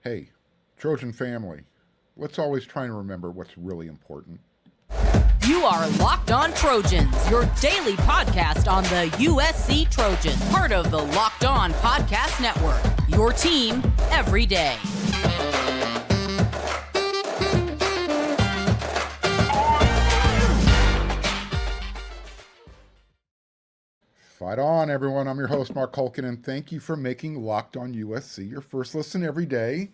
Hey, Trojan Family, let's always try and remember what's really important. You are Locked On Trojans, your daily podcast on the USC Trojans, part of the Locked On Podcast Network, your team every day. Fight on, everyone. I'm your host, Mark Culkin, and thank you for making Locked On USC your first listen every day.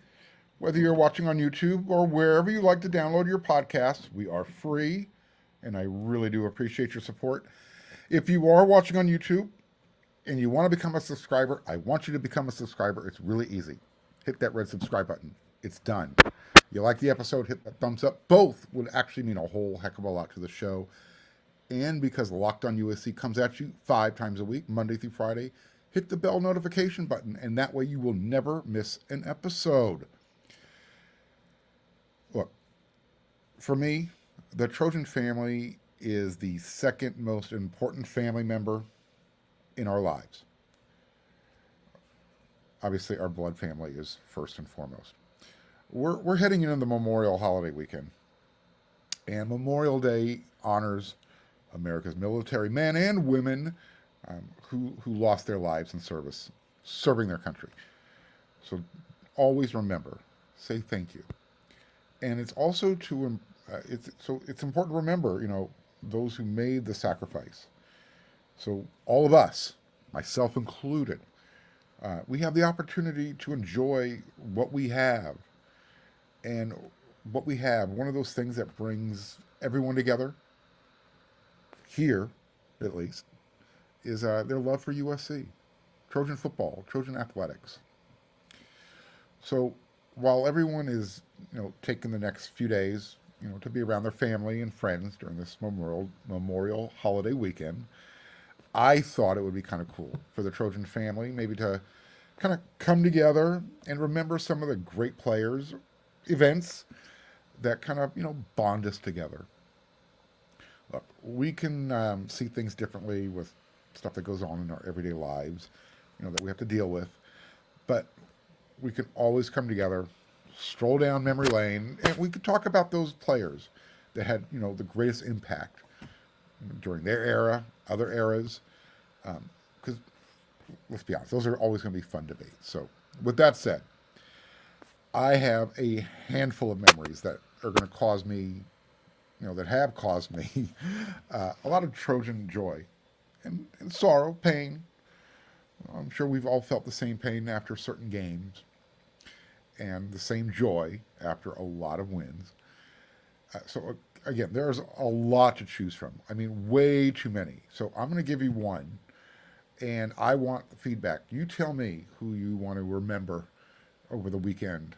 Whether you're watching on YouTube or wherever you like to download your podcasts, we are free, and I really do appreciate your support. If you are watching on YouTube and you want to become a subscriber, I want you to become a subscriber. It's really easy. Hit that red subscribe button. It's done. You like the episode, hit that thumbs up. Both would actually mean a whole heck of a lot to the show. And because Locked On USC comes at you 5 times a week, Monday through Friday, hit the bell notification button, and that way you will never miss an episode. Look, for me, the Trojan family is the second most important family member in our lives. Obviously, our blood family is first and foremost. We're heading into the Memorial holiday weekend, and Memorial Day honors America's military men and women who lost their lives in service, serving their country. So always remember, say thank you. And it's also it's important to remember, those who made the sacrifice. So all of us, myself included, we have the opportunity to enjoy what we have. And what we have, one of those things that brings everyone together, here, at least, is their love for USC, Trojan football, Trojan athletics. So while everyone is, taking the next few days, to be around their family and friends during this Memorial holiday weekend, I thought it would be kind of cool for the Trojan family maybe to kind of come together and remember some of the great players, events that kind of, bond us together. Look, we can see things differently with stuff that goes on in our everyday lives, that we have to deal with. But we can always come together, stroll down memory lane, and we could talk about those players that had, the greatest impact during their era, other eras. Because, let's be honest, those are always going to be fun debates. So, with that said, I have a handful of memories that are going to cause me that have caused me a lot of Trojan joy and sorrow, pain. I'm sure we've all felt the same pain after certain games and the same joy after a lot of wins. So again, there's a lot to choose from. I mean, way too many. So I'm going to give you one, and I want the feedback. You tell me who you want to remember over the weekend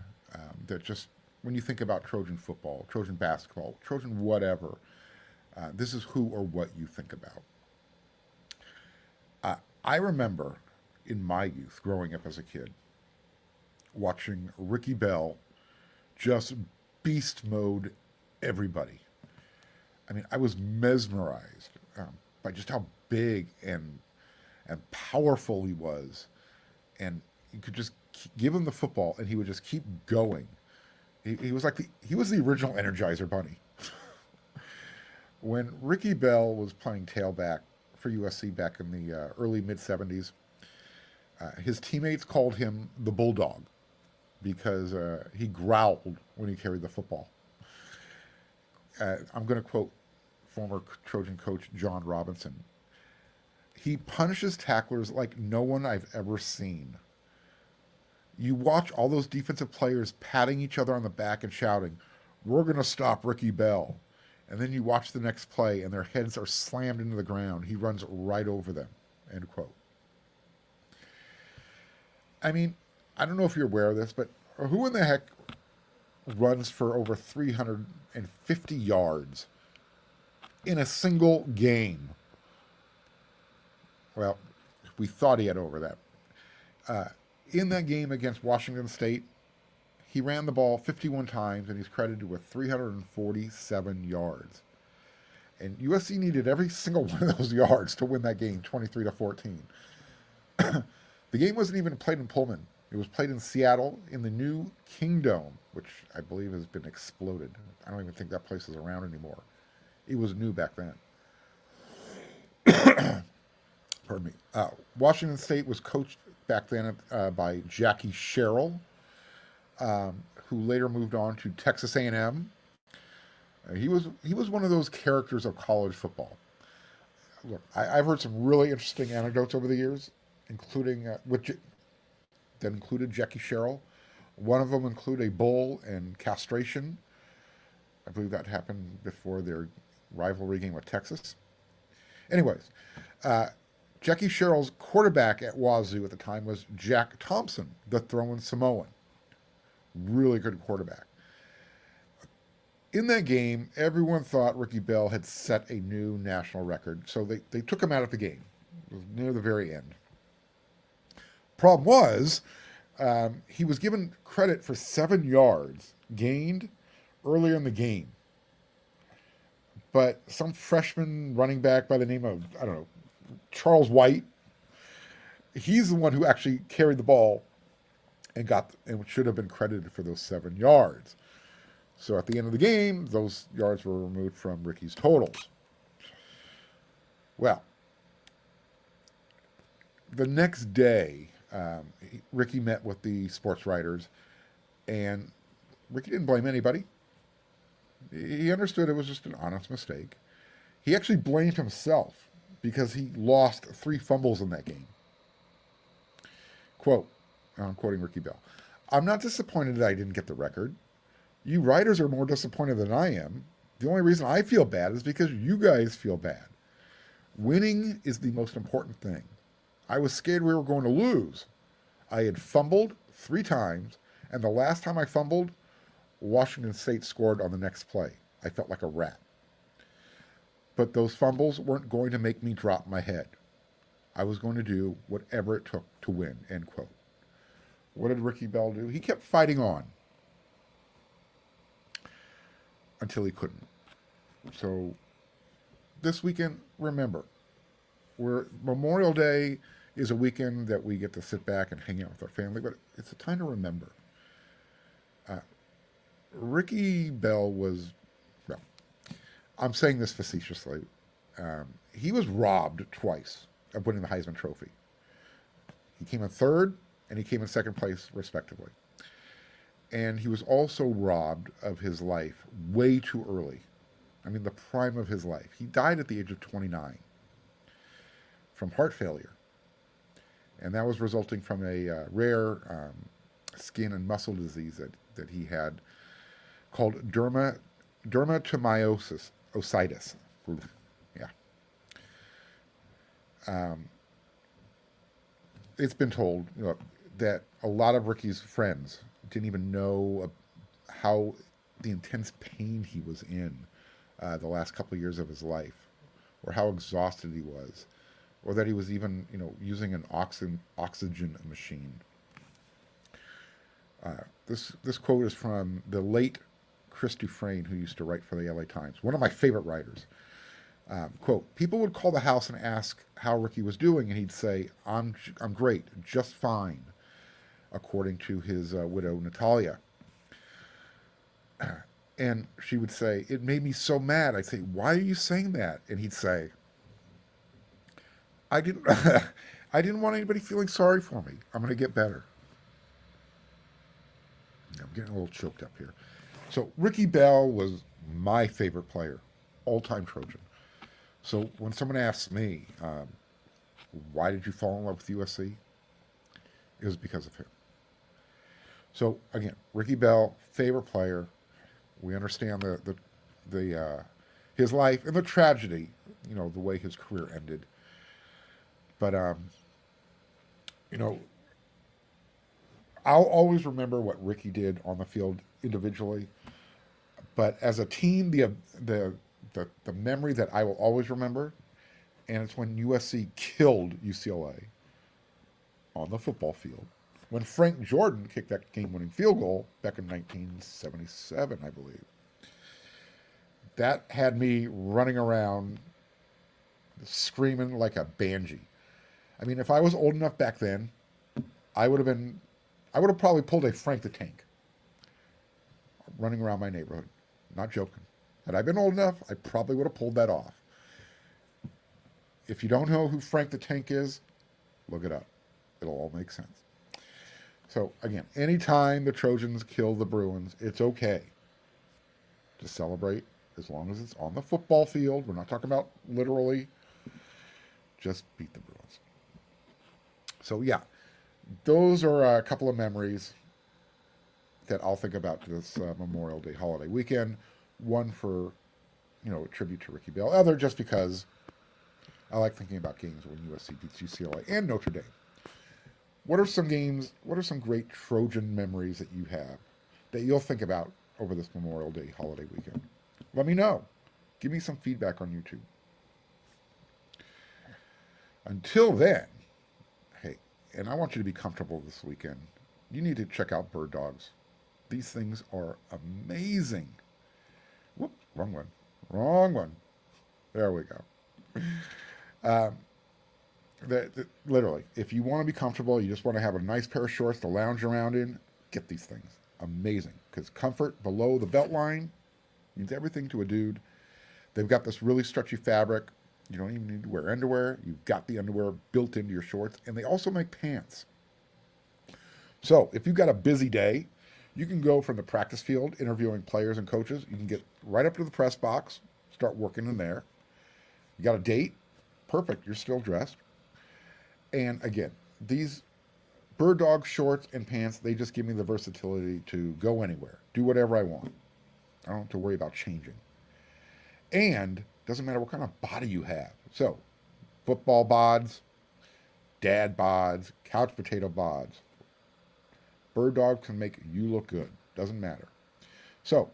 that just, when you think about Trojan football, Trojan basketball, Trojan whatever, this is who or what you think about. I remember in my youth, growing up as a kid, watching Ricky Bell just beast mode everybody. I mean, I was mesmerized by just how big and powerful he was. And you could just give him the football and he would just keep going. He was he was the original Energizer Bunny. When Ricky Bell was playing tailback for USC back in the early mid-'70s, his teammates called him the Bulldog because he growled when he carried the football. I'm going to quote former Trojan coach John Robinson. He punishes tacklers like no one I've ever seen. You watch all those defensive players patting each other on the back and shouting, "We're going to stop Ricky Bell." And then you watch the next play and their heads are slammed into the ground. He runs right over them. End quote. I mean, I don't know if you're aware of this, but who in the heck runs for over 350 yards in a single game? Well, we thought he had over that. In that game against Washington State, he ran the ball 51 times, and he's credited with 347 yards. And USC needed every single one of those yards to win that game, 23-14. The game wasn't even played in Pullman. It was played in Seattle in the new Kingdome, which I believe has been exploded. I don't even think that place is around anymore. It was new back then. Pardon me. Washington State was coached back then by Jackie Sherrill, who later moved on to Texas A&M. He was one of those characters of college football. Look, I've heard some really interesting anecdotes over the years, including that included Jackie Sherrill. One of them included a bull and castration. I believe that happened before their rivalry game with Texas. Anyways, Jackie Sherrill's quarterback at Wazoo at the time was Jack Thompson, the throwing Samoan. Really good quarterback. In that game, everyone thought Ricky Bell had set a new national record, so they took him out of the game. It was near the very end. Problem was, he was given credit for 7 yards gained earlier in the game. But some freshman running back by the name of, I don't know, Charles White, he's the one who actually carried the ball and should have been credited for those 7 yards. So at the end of the game, those yards were removed from Ricky's totals. Well, the next day, Ricky met with the sports writers, and Ricky didn't blame anybody. He understood it was just an honest mistake. He actually blamed himself because he lost 3 fumbles in that game. Quote, I'm quoting Ricky Bell, "I'm not disappointed that I didn't get the record. You writers are more disappointed than I am. The only reason I feel bad is because you guys feel bad. Winning is the most important thing. I was scared we were going to lose. I had fumbled 3 times, and the last time I fumbled, Washington State scored on the next play. I felt like a rat. But those fumbles weren't going to make me drop my head. I was going to do whatever it took to win," end quote. What did Ricky Bell do? He kept fighting on until he couldn't. So this weekend, remember, Memorial Day is a weekend that we get to sit back and hang out with our family, but it's a time to remember. Ricky Bell was, well, I'm saying this facetiously, he was robbed twice of winning the Heisman Trophy. He came in 3rd, and he came in 2nd place, respectively. And he was also robbed of his life way too early. I mean, the prime of his life. He died at the age of 29 from heart failure. And that was resulting from a rare skin and muscle disease that he had called dermatomyositis. Yeah. It's been told that a lot of Ricky's friends didn't even know how the intense pain he was in the last couple of years of his life, or how exhausted he was, or that he was even, using an oxygen machine. This quote is from the late Chris Dufresne, who used to write for the LA Times, one of my favorite writers. Quote, "People would call the house and ask how Ricky was doing, and he'd say, I'm great, just fine," according to his widow, Natalia. And she would say, "It made me so mad." I'd say, "Why are you saying that?" And he'd say, I didn't want anybody feeling sorry for me. I'm going to get better." I'm getting a little choked up here. So Ricky Bell was my favorite player, all-time Trojan. So when someone asks me, why did you fall in love with USC? It was because of him. So again, Ricky Bell, favorite player. We understand his life and the tragedy, the way his career ended. But I'll always remember what Ricky did on the field individually. But as a team, the memory that I will always remember, and it's when USC killed UCLA on the football field, when Frank Jordan kicked that game-winning field goal back in 1977, I believe. That had me running around screaming like a banshee. I mean, if I was old enough back then, I would have been I would have probably pulled a Frank the Tank running around my neighborhood. Not joking. Had I been old enough, I probably would have pulled that off. If you don't know who Frank the Tank is, look it up. It'll all make sense. So, again, anytime the Trojans kill the Bruins, it's okay to celebrate as long as it's on the football field. We're not talking about literally. Just beat the Bruins. So, yeah, those are a couple of memories that I'll think about this Memorial Day holiday weekend. One for, a tribute to Ricky Bell. Other just because I like thinking about games when USC beats UCLA and Notre Dame. What are some great Trojan memories that you have that you'll think about over this Memorial Day holiday weekend? Let me know. Give me some feedback on YouTube. Until then, hey, and I want you to be comfortable this weekend. You need to check out Birddogs. These things are amazing. Whoop, wrong one. There we go. Literally, if you want to be comfortable, you just want to have a nice pair of shorts to lounge around in, get these things. Amazing. Because comfort below the belt line means everything to a dude. They've got this really stretchy fabric. You don't even need to wear underwear. You've got the underwear built into your shorts. And they also make pants. So if you've got a busy day, you can go from the practice field interviewing players and coaches. You can get right up to the press box, start working in there. You got a date? Perfect. You're still dressed. And again, these Birddog shorts and pants, they just give me the versatility to go anywhere, do whatever I want. I don't have to worry about changing. And doesn't matter what kind of body you have. So, football bods, dad bods, couch potato bods. Birddog can make you look good. Doesn't matter. So,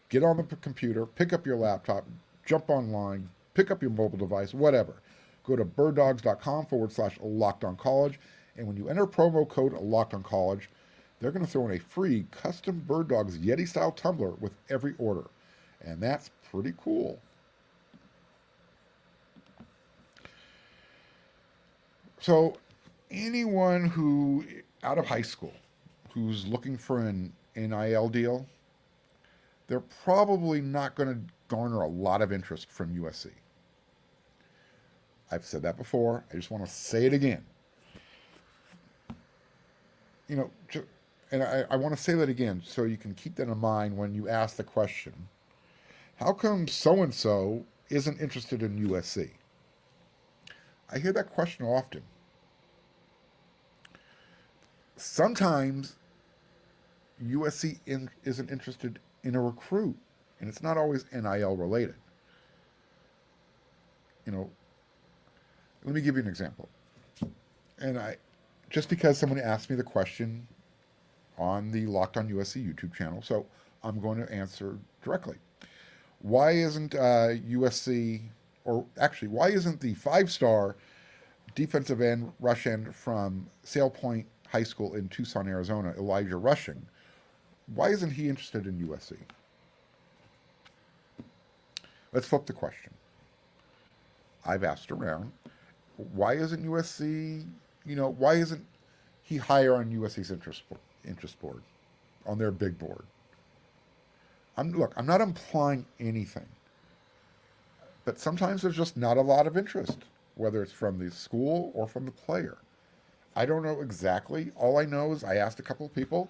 get on the computer, pick up your laptop, jump online, pick up your mobile device, whatever. Go to birddogs.com/LockedOnCollege, and when you enter promo code LockedOnCollege, they're going to throw in a free custom Birddogs Yeti-style tumbler with every order. And that's pretty cool. So anyone who, out of high school, who's looking for an NIL deal, they're probably not going to garner a lot of interest from USC. I've said that before. I just want to say it again. And I want to say that again so you can keep that in mind when you ask the question, how come so-and-so isn't interested in USC? I hear that question often. Sometimes USC isn't interested in a recruit, and it's not always NIL related. Let me give you an example. And just because someone asked me the question on the Locked On USC YouTube channel, so I'm going to answer directly. Why isn't USC, or actually, why isn't the 5-star defensive end, rush end from Sale Point High School in Tucson, Arizona, Elijah Rushing, why isn't he interested in USC? Let's flip the question. I've asked around. Why isn't USC, why isn't he higher on USC's interest board, on their big board? I'm not implying anything, but sometimes there's just not a lot of interest, whether it's from the school or from the player. I don't know exactly. All I know is I asked a couple of people,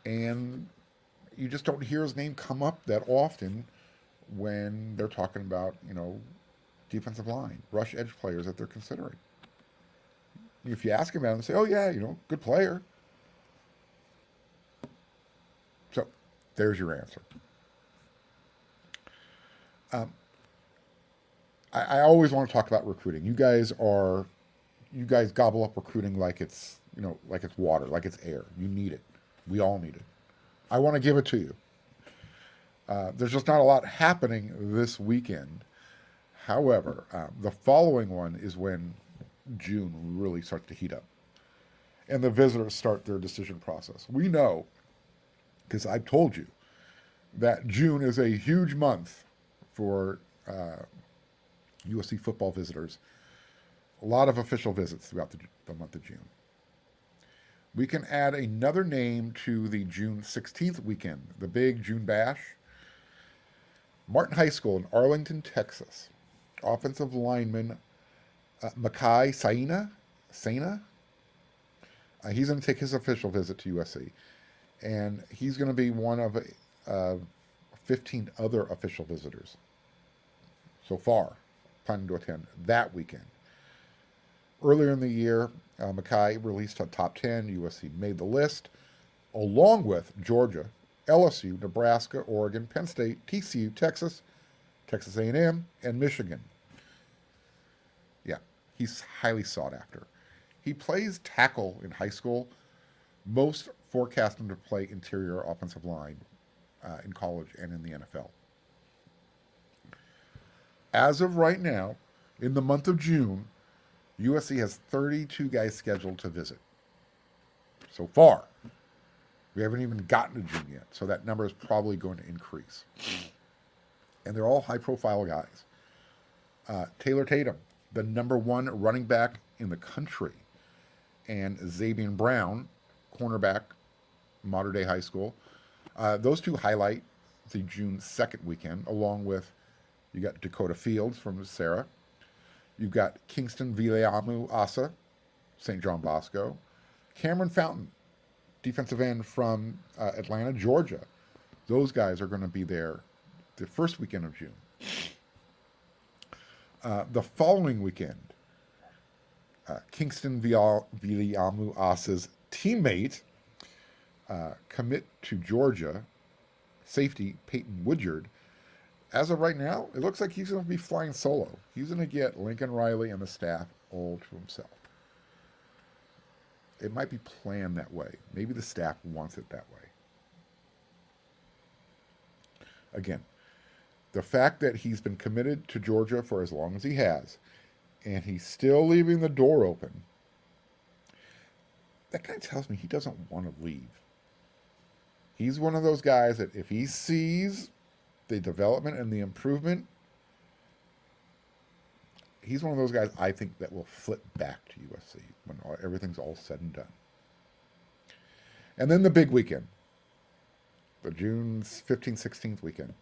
and you just don't hear his name come up that often when they're talking about, defensive line, rush edge players that they're considering. If you ask him about it, they say, oh yeah, good player. So there's your answer. I always want to talk about recruiting. You guys gobble up recruiting like it's water, like it's air. You need it. We all need it. I want to give it to you. There's just not a lot happening this weekend. However, the following one is when June really starts to heat up and the visitors start their decision process. We know, because I've told you, that June is a huge month for USC football visitors. A lot of official visits throughout the month of June. We can add another name to the June 16th weekend, the big June Bash. Martin High School in Arlington, Texas. Offensive lineman Makai Saina. He's going to take his official visit to USC. And he's going to be one of 15 other official visitors so far, planning to attend that weekend. Earlier in the year, Mackay released a top 10. USC made the list, along with Georgia, LSU, Nebraska, Oregon, Penn State, TCU, Texas, Texas A&M, and Michigan. Yeah, he's highly sought after. He plays tackle in high school. Most forecast him to play interior offensive line in college and in the NFL. As of right now, in the month of June, USC has 32 guys scheduled to visit. So far. We haven't even gotten to June yet, so that number is probably going to increase. And they're all high-profile guys. Taylor Tatum, the number 1 running back in the country, and Xavier Brown, cornerback, Mater Dei High School. Those two highlight the June 2nd weekend, along with, you got Dakota Fields from Sarah. You've got Kingston Vileamu Asa, St. John Bosco. Cameron Fountain, defensive end from Atlanta, Georgia. Those guys are going to be there the first weekend of June. The following weekend, Kingston Vileamu Asa's teammate, commit to Georgia, safety Peyton Woodyard. As of right now, it looks like he's going to be flying solo. He's going to get Lincoln Riley and the staff all to himself. It might be planned that way. Maybe the staff wants it that way. Again, the fact that he's been committed to Georgia for as long as he has, and he's still leaving the door open, that kind of tells me he doesn't want to leave. He's one of those guys that if he sees the development and the improvement, he's one of those guys I think that will flip back to USC when everything's all said and done. And then the big weekend, the June 15th, 16th weekend.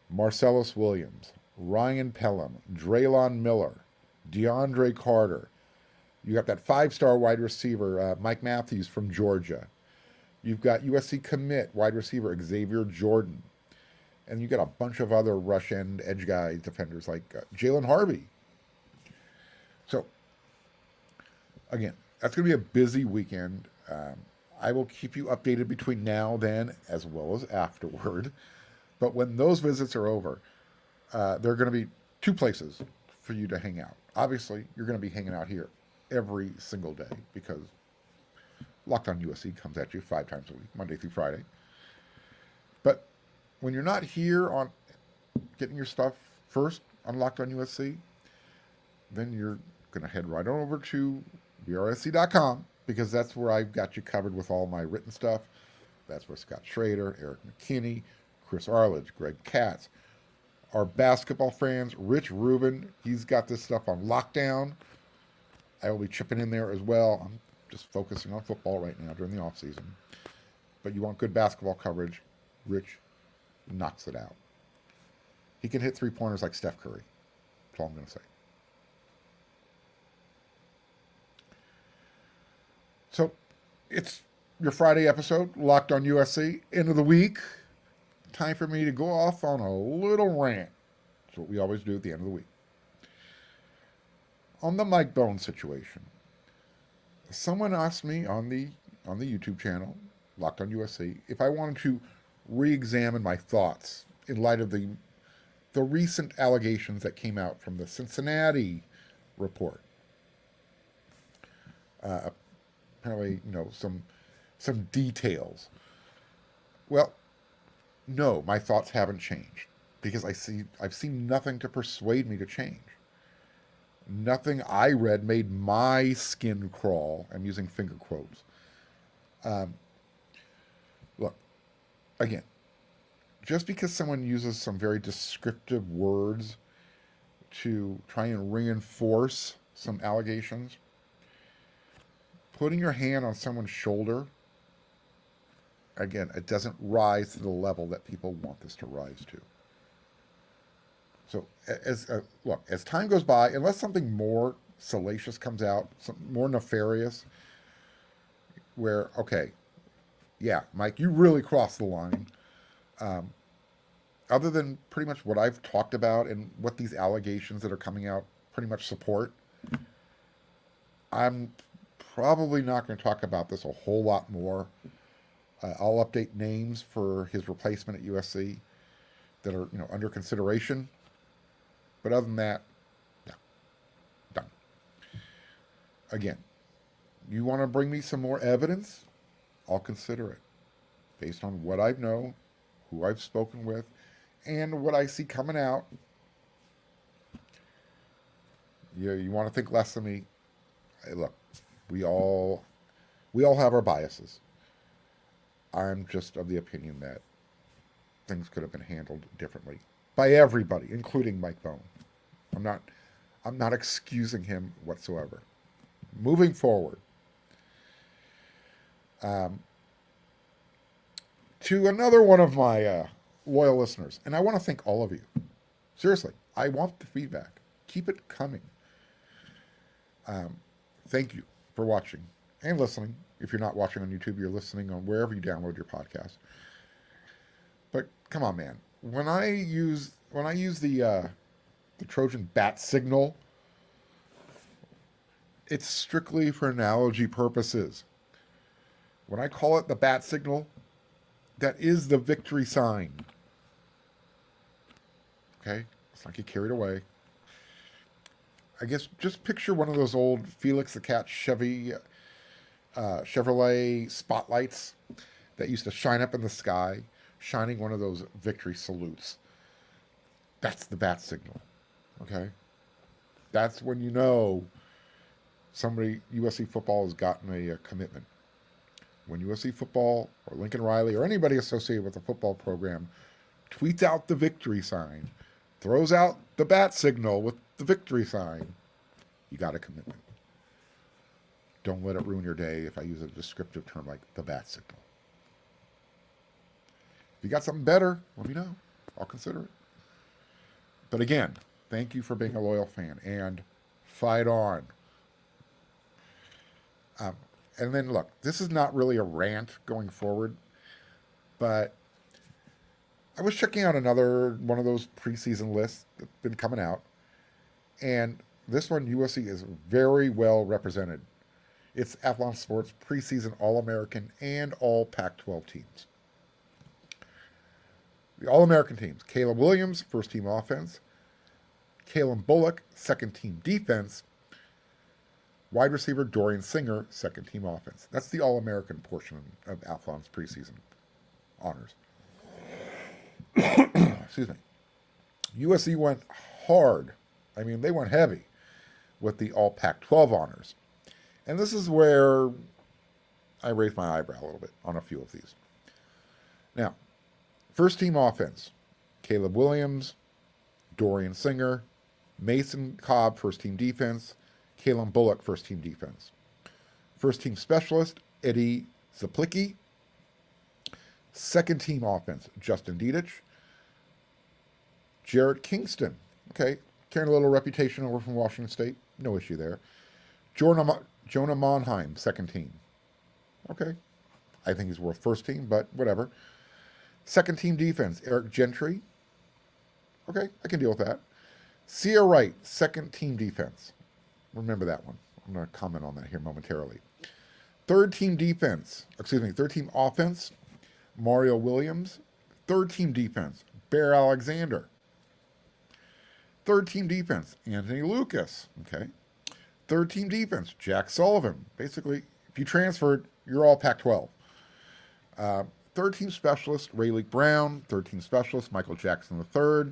Marcellus Williams, Ryan Pelham, Draylon Miller, DeAndre Carter. You got that 5-star wide receiver, Mike Matthews from Georgia. You've got USC commit wide receiver Xavier Jordan. And you got a bunch of other rush end edge guys, defenders like Jalen Harvey. So, again, that's going to be a busy weekend. I will keep you updated between now, then, as well as afterward. But when those visits are over, there are going to be 2 places for you to hang out. Obviously, you're going to be hanging out here every single day because Locked On USC comes at you 5 times a week, Monday through Friday. But when you're not here on getting your stuff first on Locked On USC, then you're going to head right on over to brsc.com because that's where I've got you covered with all my written stuff. That's where Scott Schrader, Eric McKinney, Chris Arledge, Greg Katz, our basketball fans, Rich Rubin, he's got this stuff on lockdown. I will be chipping in there as well. I'm just focusing on football right now during the off season. But you want good basketball coverage, Rich knocks it out. He can hit 3-pointers like Steph Curry. That's all I'm going to say. So, it's your Friday episode, Locked on USC, end of the week. Time for me to go off on a little rant. That's what we always do at the end of the week. On the Mike Bones situation, someone asked me on the YouTube channel, Locked on USC, if I wanted to re-examine my thoughts in light of the recent allegations that came out from the Cincinnati report. Apparently, some details. Well, no, my thoughts haven't changed because I've seen nothing to persuade me to change. Nothing I read made my skin crawl. I'm using finger quotes. Look, again, just because someone uses some very descriptive words to try and reinforce some allegations, putting your hand on someone's shoulder, again, it doesn't rise to the level that people want this to rise to. So, as time goes by, unless something more salacious comes out, something more nefarious, where, okay, yeah, Mike, you really crossed the line. Other than pretty much what I've talked about and what these allegations that are coming out pretty much support, I'm probably not going to talk about this a whole lot more. I'll update names for his replacement at USC that are, under consideration. But other than that, no, done. Again, you want to bring me some more evidence? I'll consider it based on what I know, who I've spoken with, and what I see coming out. You want to think less of me? Hey, look, we all have our biases. I'm just of the opinion that things could have been handled differently by everybody, including Mike Bone. I'm not excusing him whatsoever. Moving forward, to another one of my loyal listeners, and I want to thank all of you. Seriously, I want the feedback. Keep it coming. Thank you for watching and listening. If you're not watching on YouTube, you're listening on wherever you download your podcast. But come on, man. When I use the Trojan bat signal, it's strictly for analogy purposes. When I call it the bat signal, that is the victory sign. Okay? Let's not get carried away. I guess just picture one of those old Felix the Cat Chevrolet spotlights that used to shine up in the sky, shining one of those victory salutes. That's the bat signal. Okay? That's when you know USC football has gotten a commitment. When USC football or Lincoln Riley or anybody associated with the football program tweets out the victory sign, throws out the bat signal with the victory sign, you got a commitment. Don't let it ruin your day if I use a descriptive term like the bat signal. If you got something better, let me know. I'll consider it. But again, thank you for being a loyal fan, and fight on. And then, look, this is not really a rant going forward, but I was checking out another one of those preseason lists that's been coming out, and this one, USC, is very well represented. It's Athlon Sports preseason All-American and All Pac-12 teams. The All-American teams: Caleb Williams, first-team offense; Kalen Bullock, second-team defense; wide receiver Dorian Singer, second-team offense. That's the All-American portion of Athlon's preseason honors. Excuse me. USC went hard. I mean, they went heavy with the All Pac-12 honors. And this is where I raised my eyebrow a little bit on a few of these. Now, first-team offense: Caleb Williams, Dorian Singer, Mason Cobb, first-team defense; Kalen Bullock, first-team defense. First-team specialist: Eddie Zaplicki. Second-team offense: Justin Dedich, Jarrett Kingston. Okay, carrying a little reputation over from Washington State. No issue there. Jonah Monheim, second team. Okay, I think he's worth first team, but whatever. Second team defense: Eric Gentry. Okay, I can deal with that. Sia Wright, second team defense. Remember that one. I'm going to comment on that here momentarily. Third team offense: Mario Williams. Third team defense: Bear Alexander. Third team defense: Anthony Lucas. Okay. Third team defense: Jack Sullivan. Basically, if you transferred, you're all Pac-12. Third team specialist: Rayleigh Brown. Third team specialist: Michael Jackson III.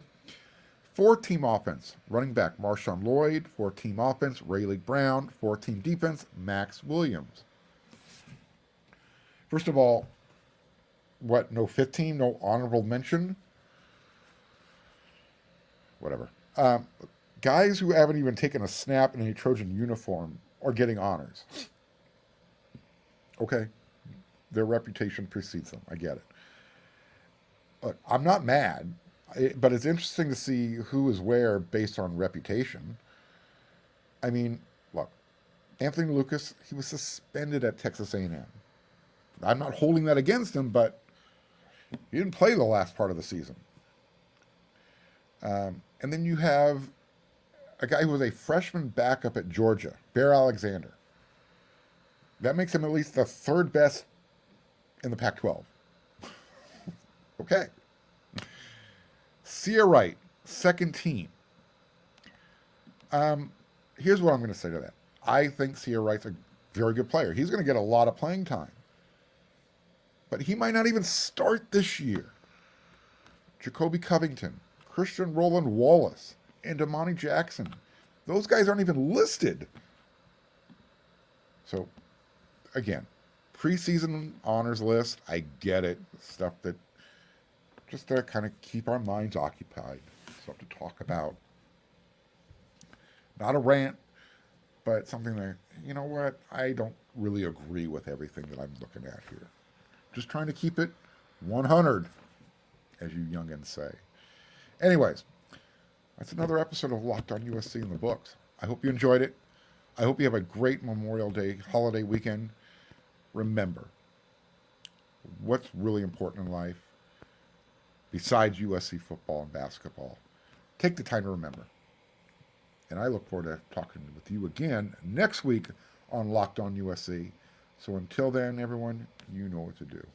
Fourth team offense: running back Marshawn Lloyd. Fourth team offense: Rayleigh Brown. Fourth team defense: Max Williams. First of all, no fifth team, no honorable mention? Whatever. Guys who haven't even taken a snap in a Trojan uniform are getting honors. Okay, their reputation precedes them. I get it. Look, I'm not mad, but it's interesting to see who is where based on reputation. I mean, look, Anthony Lucas, he was suspended at Texas A&M. I'm not holding that against him, but he didn't play the last part of the season. And then you have a guy who was a freshman backup at Georgia, Bear Alexander. That makes him at least the third best in the Pac-12. Okay. Sia Wright, second team. Here's what I'm going to say to that. I think Sia Wright's a very good player. He's going to get a lot of playing time. But he might not even start this year. Jacoby Covington, Christian Roland Wallace, and Damani Jackson. Those guys aren't even listed. So, again, preseason honors list, I get it. Stuff that just to kind of keep our minds occupied. Stuff to talk about. Not a rant, but something that, you know what, I don't really agree with everything that I'm looking at here. Just trying to keep it 100, as you youngins say. Anyways, that's another episode of Locked on USC in the books. I hope you enjoyed it. I hope you have a great Memorial Day holiday weekend. Remember, what's really important in life, besides USC football and basketball, take the time to remember. And I look forward to talking with you again next week on Locked on USC. So until then, everyone, you know what to do.